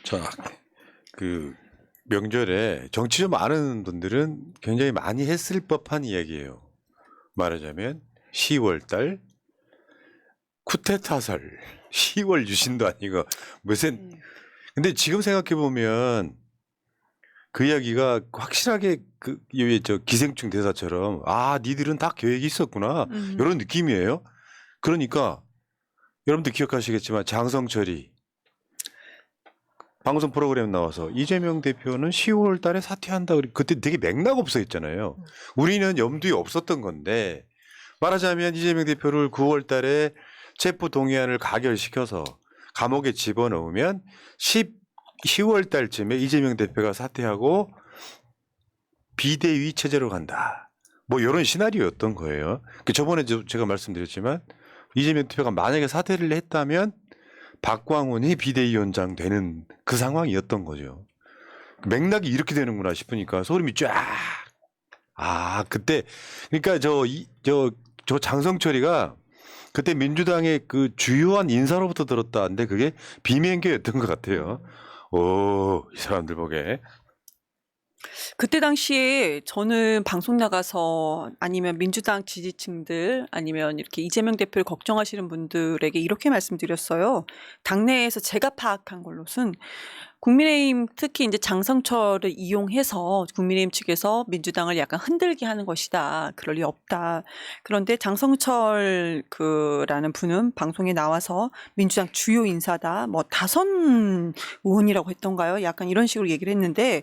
자, 그 명절에 정치 좀 아는 분들은 굉장히 많이 했을 법한 이야기예요. 말하자면 10월 달 쿠데타설, 10월 유신도 아니고 무슨. 근데 지금 생각해 보면 그 이야기가 확실하게 저 기생충 대사처럼 니들은 다 계획이 있었구나 이런 느낌이에요. 그러니까 여러분들 기억하시겠지만 장성철이 방송 프로그램 나와서 이재명 대표는 10월 달에 사퇴한다. 그때 되게 맥락 없어 했잖아요. 우리는 염두에 없었던 건데 말하자면 이재명 대표를 9월 달에 체포 동의안을 가결시켜서 감옥에 집어넣으면 10월 달쯤에 이재명 대표가 사퇴하고 비대위 체제로 간다. 뭐 이런 시나리오였던 거예요. 저번에 제가 말씀드렸지만 이재명 대표가 만약에 사퇴를 했다면 박광훈이 비대위원장 되는 그 상황이었던 거죠. 맥락이 이렇게 되는구나 싶으니까 소름이 쫙. 그때 그러니까 저 장성철이가 그때 민주당의 그 주요한 인사로부터 들었다는데 그게 비명계였던 것 같아요. 이 사람들 보게. 그때 당시에 저는 방송 나가서 아니면 민주당 지지층들 아니면 이렇게 이재명 대표를 걱정하시는 분들에게 이렇게 말씀드렸어요. 당내에서 제가 파악한 걸로는 국민의힘 특히 이제 장성철을 이용해서 국민의힘 측에서 민주당을 약간 흔들게 하는 것이다. 그럴 리 없다. 그런데 장성철 라는 분은 방송에 나와서 민주당 주요 인사다. 뭐 다선 의원이라고 했던가요? 약간 이런 식으로 얘기를 했는데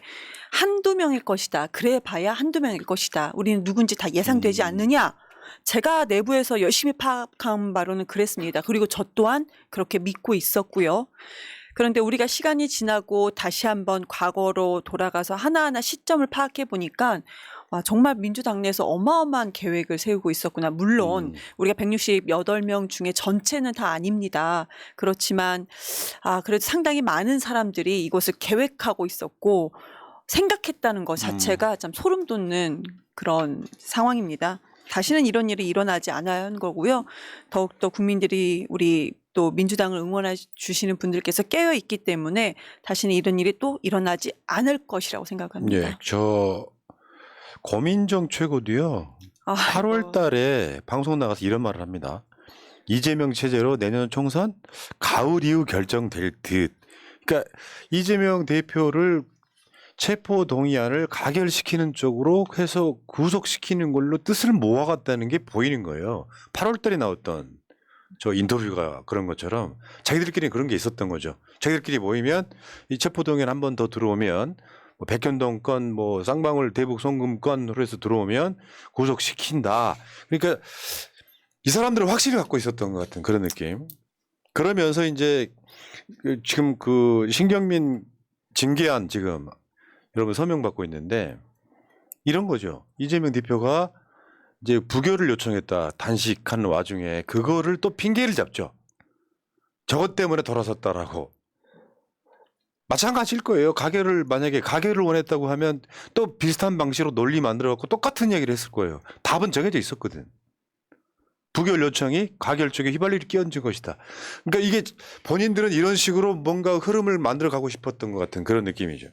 한두 명일 것이다. 그래 봐야 한두 명일 것이다. 우리는 누군지 다 예상되지 않느냐? 제가 내부에서 열심히 파악한 바로는 그랬습니다. 그리고 저 또한 그렇게 믿고 있었고요. 그런데 우리가 시간이 지나고 다시 한번 과거로 돌아가서 하나하나 시점을 파악해 보니까 정말 민주당 내에서 어마어마한 계획을 세우고 있었구나. 물론 우리가 168명 중에 전체는 다 아닙니다. 그렇지만 그래도 상당히 많은 사람들이 이것을 계획하고 있었고 생각했다는 것 자체가 참 소름 돋는 그런 상황입니다. 다시는 이런 일이 일어나지 않아야 하는 거고요. 더욱더 국민들이 우리 또 민주당을 응원해 주시는 분들께서 깨어 있기 때문에 다시는 이런 일이 또 일어나지 않을 것이라고 생각합니다. 예, 저 고민정 최고도요. 8월 달에 방송 나가서 이런 말을 합니다. 이재명 체제로 내년 총선 가을 이후 결정될 듯. 그러니까 이재명 대표를 체포 동의안을 가결시키는 쪽으로 해서 구속시키는 걸로 뜻을 모아갔다는 게 보이는 거예요. 8월 달에 나왔던 저 인터뷰가 그런 것처럼 자기들끼리 그런 게 있었던 거죠. 자기들끼리 모이면 이 체포 동의안 한 번 더 들어오면 뭐 백현동 건, 뭐 쌍방울 대북 송금 건으로 해서 들어오면 구속시킨다. 그러니까 이 사람들은 확실히 갖고 있었던 것 같은 그런 느낌. 그러면서 이제 지금 그 신경민 징계안 지금 여러분 서명 받고 있는데 이런 거죠. 이재명 대표가 이제 부결을 요청했다. 단식하는 와중에 그거를 또 핑계를 잡죠. 저것 때문에 돌아섰다라고. 마찬가지일 거예요. 만약에 가결을 원했다고 하면 또 비슷한 방식으로 논리 만들어갖고 똑같은 얘기를 했을 거예요. 답은 정해져 있었거든. 부결 요청이 가결 쪽에 휘발유를 끼얹은 것이다. 그러니까 이게 본인들은 이런 식으로 뭔가 흐름을 만들어가고 싶었던 것 같은 그런 느낌이죠.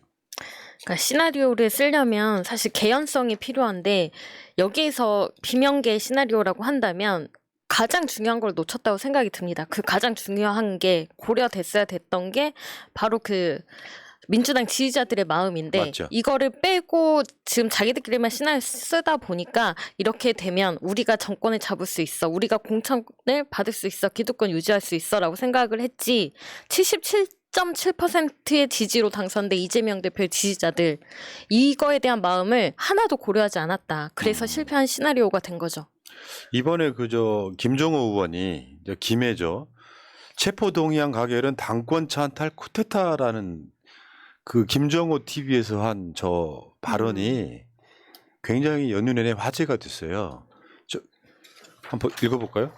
그러니까 시나리오를 쓰려면 사실 개연성이 필요한데 여기에서 비명계 시나리오라고 한다면 가장 중요한 걸 놓쳤다고 생각이 듭니다. 그 가장 중요한 게 고려됐어야 됐던 게 바로 그 민주당 지지자들의 마음인데 맞죠. 이거를 빼고 지금 자기들끼리만 시나리오 쓰다 보니까 이렇게 되면 우리가 정권을 잡을 수 있어. 우리가 공천을 받을 수 있어. 기득권 유지할 수 있어 라고 생각을 했지 77.7%의 지지로 당선된 이재명 대표의 지지자들 이거에 대한 마음을 하나도 고려하지 않았다. 그래서 실패한 시나리오가 된 거죠. 이번에 김종호 의원이 김해죠. 체포동의안 가결은 당권 찬탈 쿠데타라는 그 김종호 TV에서 한 저 발언이 굉장히 연휴 내내 화제가 됐어요. 한번 읽어볼까요?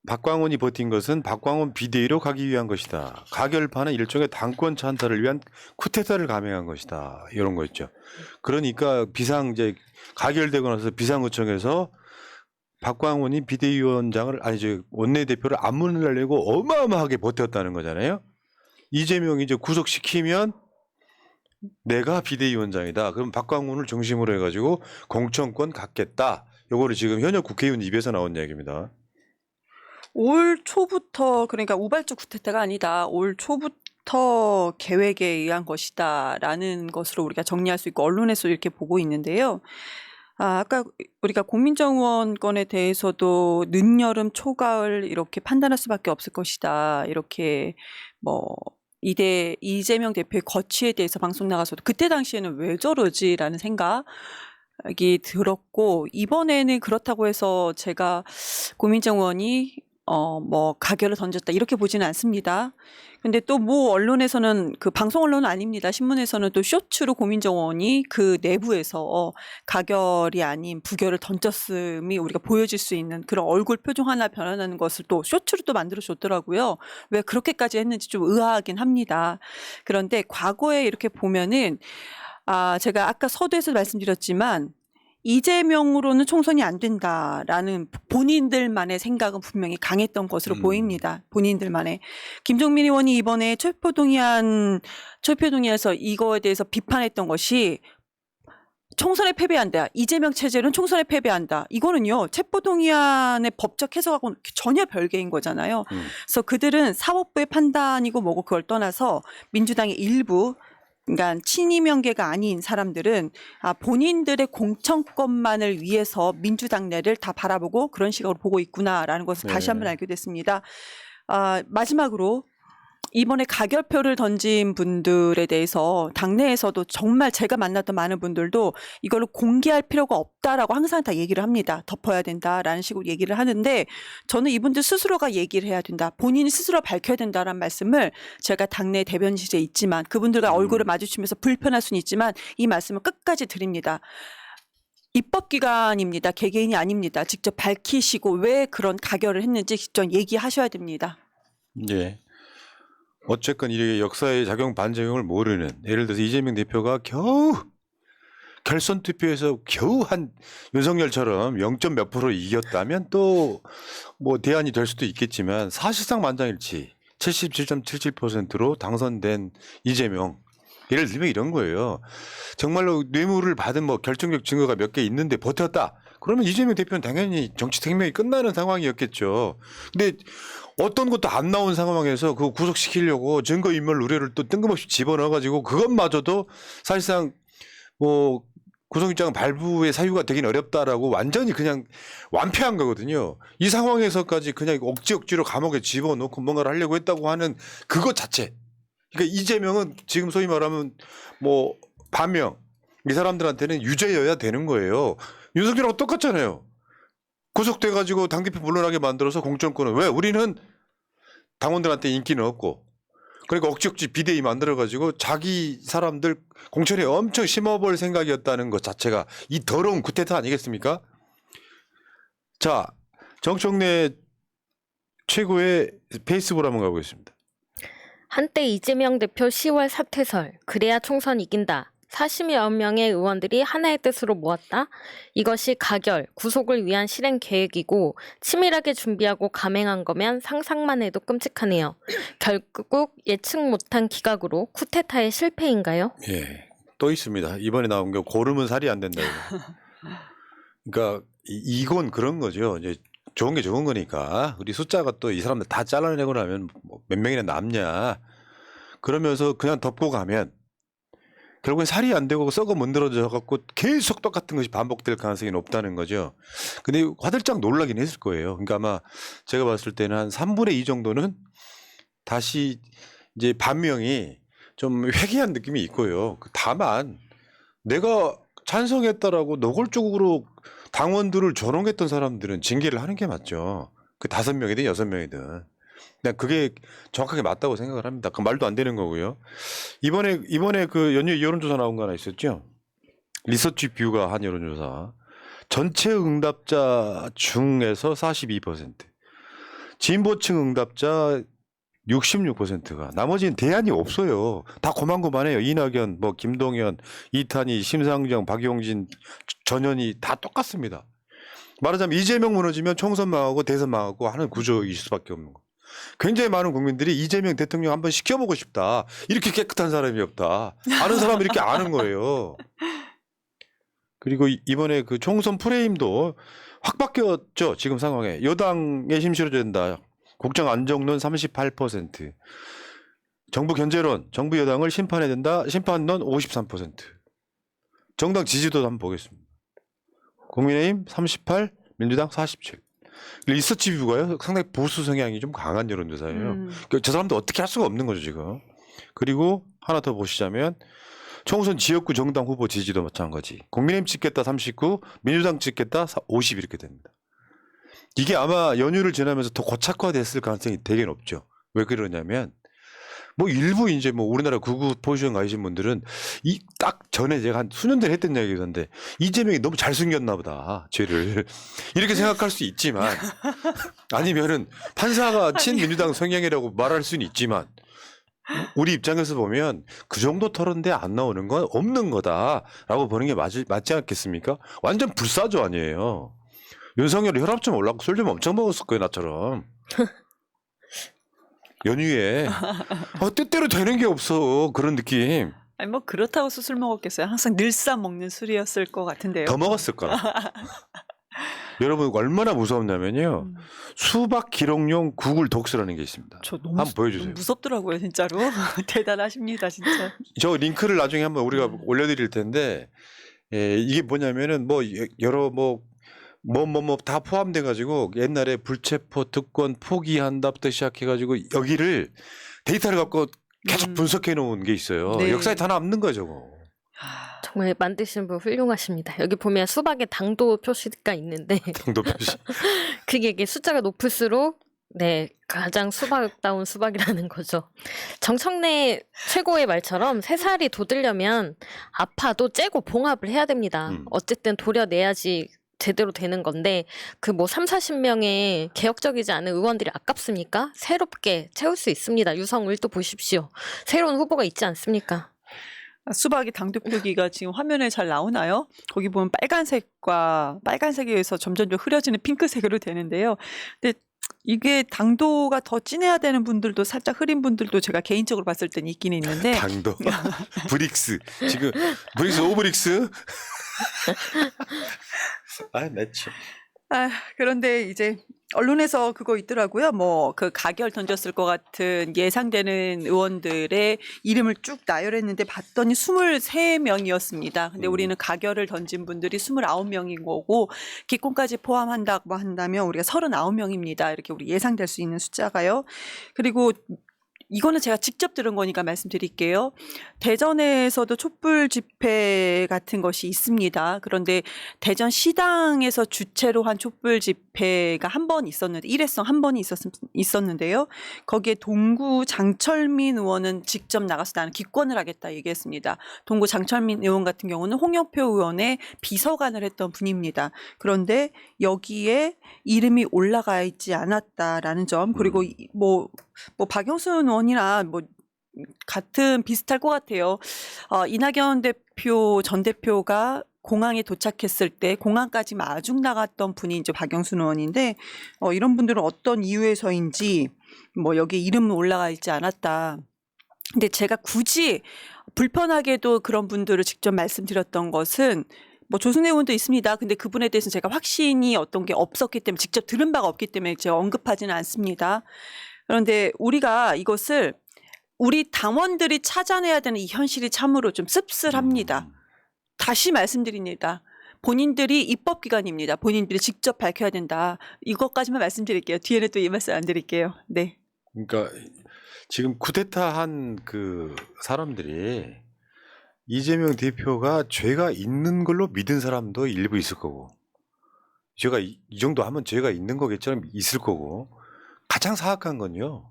박광훈이 버틴 것은 박광훈 비대위로 가기 위한 것이다. 가결판은 일종의 당권 찬탈을 위한 쿠데타를 감행한 것이다. 이런 거 있죠. 그러니까 이제 가결되고 나서 비상구청에서 박광훈이 비대위원장을 아니죠 원내대표를 안 물러내려고 어마어마하게 버텼다는 거잖아요. 이재명이 이제 구속시키면 내가 비대위원장이다. 그럼 박광훈을 중심으로 해가지고 공천권 갖겠다. 요거를 지금 현역 국회의원 입에서 나온 이야기입니다. 올 초부터 그러니까 우발적 구태타가 아니다. 올 초부터 계획에 의한 것이다라는 것으로 우리가 정리할 수 있고 언론에서 이렇게 보고 있는데요. 아까 우리가 공민정원 건에 대해서도 늦여름 초가을 이렇게 판단할 수밖에 없을 것이다. 이렇게 뭐 이재명 대표의 거취에 대해서 방송 나가서도 그때 당시에는 왜 저러지라는 생각이 들었고 이번에는 그렇다고 해서 제가 고민정원이 뭐 가결을 던졌다 이렇게 보지는 않습니다. 근데 또 뭐 언론에서는 그 방송 언론은 아닙니다. 신문에서는 또 쇼츠로 고민정원이 그 내부에서 가결이 아닌 부결을 던졌음이 우리가 보여질 수 있는 그런 얼굴 표정 하나 변화하는 것을 또 쇼츠로 또 만들어 줬더라고요. 왜 그렇게까지 했는지 좀 의아하긴 합니다. 그런데 과거에 이렇게 보면은 제가 아까 서두에서 말씀드렸지만 이재명으로는 총선이 안 된다라는 본인들만의 생각은 분명히 강했던 것으로 보입니다. 본인들만의. 김종민 의원이 이번에 철표동의안에서 이거에 대해서 비판했던 것이 총선에 패배한다. 이재명 체제는 총선에 패배한다. 이거는요. 체포동의안의 법적 해석하고는 전혀 별개인 거잖아요. 그래서 그들은 사법부의 판단이고 뭐고 그걸 떠나서 민주당의 일부 그러니까 친이명계가 아닌 사람들은 본인들의 공천권만을 위해서 민주당 내를 다 바라보고 그런 시각으로 보고 있구나라는 것을 다시 한번 알게 됐습니다. 마지막으로 이번에 가결표를 던진 분들에 대해서 당내에서도 정말 제가 만났던 많은 분들도 이걸로 공개할 필요가 없다라고 항상 다 얘기를 합니다. 덮어야 된다라는 식으로 얘기를 하는데 저는 이분들 스스로가 얘기를 해야 된다. 본인이 스스로 밝혀야 된다라는 말씀을 제가 당내 대변실에 있지만 그분들과 얼굴을 마주치면서 불편할 수는 있지만 이 말씀을 끝까지 드립니다. 입법기관입니다. 개개인이 아닙니다. 직접 밝히시고 왜 그런 가결을 했는지 직접 얘기하셔야 됩니다. 예. 어쨌건 이게 역사의 작용 반작용을 모르는 예를 들어서 이재명 대표가 겨우 결선 투표에서 겨우 한 윤석열처럼 0. 몇 프로 이겼다면 또 뭐 대안이 될 수도 있겠지만 사실상 만장일치 77.77%로 당선된 이재명 예를 들면 이런 거예요. 정말로 뇌물을 받은 뭐 결정적 증거가 몇 개 있는데 버텼다. 그러면 이재명 대표는 당연히 정치 생명이 끝나는 상황이었겠죠. 근데 어떤 것도 안 나온 상황에서 그거 구속시키려고 증거인멸 우려를 또 뜬금없이 집어넣어가지고 그것마저도 사실상 뭐 구속영장 발부의 사유가 되긴 어렵다라고 완전히 그냥 완패한 거거든요. 이 상황에서까지 그냥 억지로 감옥에 집어넣고 뭔가를 하려고 했다고 하는 그것 자체. 그러니까 이재명은 지금 소위 말하면 뭐 반명 이 사람들한테는 유죄여야 되는 거예요. 윤석열하고 똑같잖아요. 구속돼가지고 당대표 물러나게 만들어서 공천권은 왜 우리는 당원들한테 인기는 없고 그러니까 억지 비대위 만들어가지고 자기 사람들 공천에 엄청 심어볼 생각이었다는 것 자체가 이 더러운 구태타 아니겠습니까? 자, 정청래 최고의 페이스북으로 한번 가보겠습니다. 한때 이재명 대표 10월 사퇴설, 그래야 총선 이긴다. 40여 명의 의원들이 하나의 뜻으로 모았다. 이것이 가결, 구속을 위한 실행 계획이고 치밀하게 준비하고 감행한 거면 상상만 해도 끔찍하네요. 결국 예측 못한 기각으로 쿠데타의 실패인가요? 예, 또 있습니다. 이번에 나온 게 고르면 살이 안 된다. 그러니까 이건 그런 거죠. 이제 좋은 게 좋은 거니까 우리 숫자가 또 이 사람들 다 잘라내고 나면 뭐 몇 명이나 남냐. 그러면서 그냥 덮고 가면 결국엔 살이 안 되고 썩어 문드러져 갖고 계속 똑같은 것이 반복될 가능성이 높다는 거죠. 근데 화들짝 놀라긴 했을 거예요. 그러니까 아마 제가 봤을 때는 한 3분의 2 정도는 다시 이제 반명이 좀 회귀한 느낌이 있고요. 다만 내가 찬성했다라고 노골적으로 당원들을 조롱했던 사람들은 징계를 하는 게 맞죠. 그 5명이든 6명이든. 그냥 그게 정확하게 맞다고 생각을 합니다. 그 말도 안 되는 거고요. 이번에 그 연휴 여론조사 나온 거 하나 있었죠. 리서치 뷰가 한 여론조사. 전체 응답자 중에서 42%, 진보층 응답자 66%가 나머지는 대안이 없어요. 다 고만고만해요. 이낙연, 뭐 김동연, 이탄희, 심상정, 박용진, 전현희 다 똑같습니다. 말하자면 이재명 무너지면 총선 망하고 대선 망하고 하는 구조일 수밖에 없는 거. 굉장히 많은 국민들이 이재명 대통령 한번 시켜보고 싶다. 이렇게 깨끗한 사람이 없다. 아는 사람이 이렇게 아는 거예요. 그리고 이번에 그 총선 프레임도 확 바뀌었죠. 지금 상황에. 여당에 힘 실어줘야 된다. 국정 안정론 38%. 정부 견제론, 정부 여당을 심판해야 된다. 심판론 53%. 정당 지지도도 한번 보겠습니다. 국민의힘 38, 민주당 47. 리서치 뷰가요. 상당히 보수 성향이 좀 강한 여론조사예요. 저 사람도 어떻게 할 수가 없는 거죠 지금. 그리고 하나 더 보시자면 총선 지역구 정당 후보 지지도 마찬가지. 국민의힘 찍겠다 39, 민주당 찍겠다 50 이렇게 됩니다. 이게 아마 연휴를 지나면서 더 고착화됐을 가능성이 되게 높죠. 왜 그러냐면 뭐 일부 이제 뭐 우리나라 극우 포지션 가신 분들은 이 딱 전에 제가 한 수년 전에 했던 얘기던데 이재명이 너무 잘 숨겼나 보다 죄를 이렇게 생각할 수 있지만 아니면은 판사가 친민주당 성향이라고 말할 수는 있지만 우리 입장에서 보면 그 정도 토론대 안 나오는 건 없는 거다라고 보는 게 맞지 않겠습니까? 완전 불사조 아니에요. 윤석열이 혈압 좀 올랐고 술 좀 엄청 먹었을 거예요 나처럼. 연휴에 뜻대로 되는 게 없어 그런 느낌. 아니 뭐 그렇다고 술 먹었겠어요. 항상 늘상 먹는 술이었을 것 같은데요. 더 먹었을 거라. 여러분 얼마나 무섭냐면요. 수박 기록용 구글 독스라는 게 있습니다. 저 너무 한번 보여주세요. 무섭더라고요 진짜로. 대단하십니다 진짜. 저 링크를 나중에 한번 우리가 올려드릴 텐데 이게 뭐냐면은 뭐 여러 뭐 다 포함돼 가지고 옛날에 불체포 특권 포기한다부터 시작해 가지고 여기를 데이터를 갖고 계속 분석해 놓은 게 있어요. 네. 역사에 다 남는 거죠, 저거. 정말 만드신 분 훌륭하십니다. 여기 보면 수박에 당도 표시가 있는데 당도 표시. 그게 이게 숫자가 높을수록 네 가장 수박다운 수박이라는 거죠. 정청래 최고의 말처럼 새살이 돋으려면 아파도 째고 봉합을 해야 됩니다. 어쨌든 도려내야지 제대로 되는 건데 그 뭐 30-40명의 개혁적이지 않은 의원들이 아깝습니까? 새롭게 채울 수 있습니다. 유성을도 보십시오. 새로운 후보가 있지 않습니까? 수박이 당도 표기가 지금 화면에 잘 나오나요? 거기 보면 빨간색에서 점점 흐려지는 핑크색으로 되는데요. 근데 이게 당도가 더 진해야 되는 분들도 살짝 흐린 분들도 제가 개인적으로 봤을 땐 있긴 있는데 당도. 브릭스. 지금 브릭스 오브릭스. 맺죠. 그런데 이제 언론에서 그거 있더라고요. 뭐 그 가결 던졌을 것 같은 예상되는 의원들의 이름을 쭉 나열했는데 봤더니 23명이었습니다. 근데 우리는 가결을 던진 분들이 29명인 거고 기권까지 포함한다고 한다면 우리가 39명입니다. 이렇게 우리 예상될 수 있는 숫자가요. 그리고 이거는 제가 직접 들은 거니까 말씀드릴게요. 대전에서도 촛불 집회 같은 것이 있습니다. 그런데 대전 시당에서 주최로 한 촛불 집회가 한 번 있었는데 일회성 한 번이 있었는데요. 거기에 동구 장철민 의원은 직접 나가서 나는 기권을 하겠다 얘기했습니다. 동구 장철민 의원 같은 경우는 홍영표 의원의 비서관을 했던 분입니다. 그런데 여기에 이름이 올라가 있지 않았다라는 점 그리고 뭐 박영순 의원이나 뭐 같은 비슷할 것 같아요. 이낙연 대표 전 대표가 공항에 도착했을 때 공항까지 마중 나갔던 분이 이제 박영순 의원인데 이런 분들은 어떤 이유에서인지 뭐 여기 이름은 올라가 있지 않았다. 근데 제가 굳이 불편하게도 그런 분들을 직접 말씀드렸던 것은 뭐 조순애 의원도 있습니다. 근데 그분에 대해서는 제가 확신이 어떤 게 없었기 때문에 직접 들은 바가 없기 때문에 제가 언급하지는 않습니다. 그런데 우리가 이것을 우리 당원들이 찾아내야 되는 이 현실이 참으로 좀 씁쓸합니다. 다시 말씀드립니다. 본인들이 입법기관입니다. 본인들이 직접 밝혀야 된다. 이것까지만 말씀드릴게요. 뒤에는 또 이 말씀 안 드릴게요. 네. 그러니까 지금 쿠데타한 그 사람들이 이재명 대표가 죄가 있는 걸로 믿은 사람도 일부 있을 거고 죄가 이 정도 하면 죄가 있는 거겠죠. 있을 거고 가장 사악한 건요.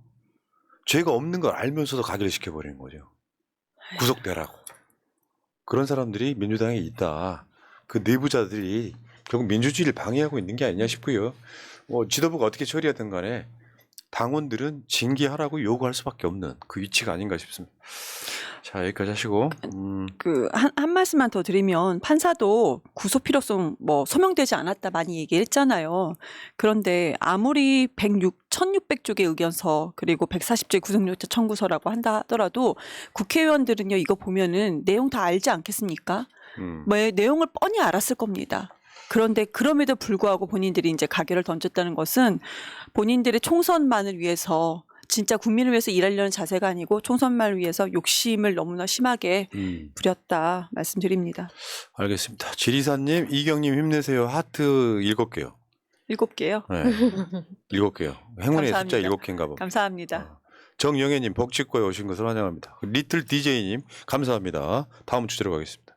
죄가 없는 걸 알면서도 가결시켜버리는 거죠. 구속되라고. 그런 사람들이 민주당에 있다. 그 내부자들이 결국 민주주의를 방해하고 있는 게 아니냐 싶고요. 지도부가 어떻게 처리하든 간에 당원들은 징계하라고 요구할 수밖에 없는 그 위치가 아닌가 싶습니다. 자, 여기까지 하시고. 한 말씀만 더 드리면 판사도 구속 필요성 뭐 소명되지 않았다 많이 얘기했잖아요. 그런데 아무리 1600쪽의 의견서 그리고 140조의 구속영장 청구서라고 한다 하더라도 국회의원들은요 이거 보면은 내용 다 알지 않겠습니까? 내용을 뻔히 알았을 겁니다. 그런데 그럼에도 불구하고 본인들이 이제 가결을 던졌다는 것은 본인들의 총선만을 위해서 진짜 국민을 위해서 일하려는 자세가 아니고 총선만을 위해서 욕심을 너무나 심하게 부렸다 말씀드립니다. 알겠습니다. 지리사님, 이경님 힘내세요. 하트 7개요. 7개요? 네. 7개요. 행운의 숫자 감사합니다. 7개인가 봅니다. 감사합니다. 정영애님 복직고에 오신 것을 환영합니다. 리틀 DJ님 감사합니다. 다음 주제로 가겠습니다.